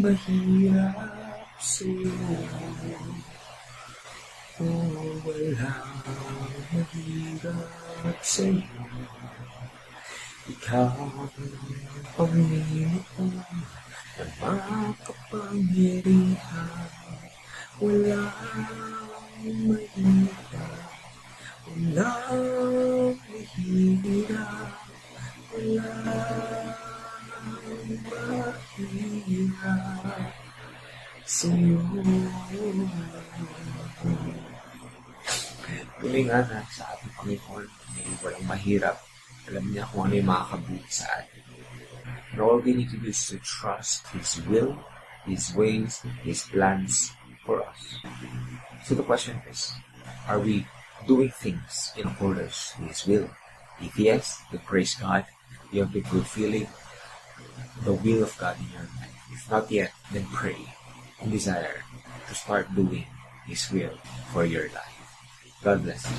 mahirap sa'yo. Walang mahirap sa'yo. Ikaw ang Panginoon na makapangyarihan. Walang mahirap, walang mahirap, walang mahirap sa'yo. Tuloy nga na sa ating Panginoon, may walang mahirap. Alam niya kung ano yung makakabuti sa atin. And all we need to do is to trust His will, His ways, His plans for us. So the question is, are we doing things in accordance with His will? If yes, then praise God. You have been fulfilling the will of God in your life. If not yet, then pray and desire to start doing His will for your life. God bless you.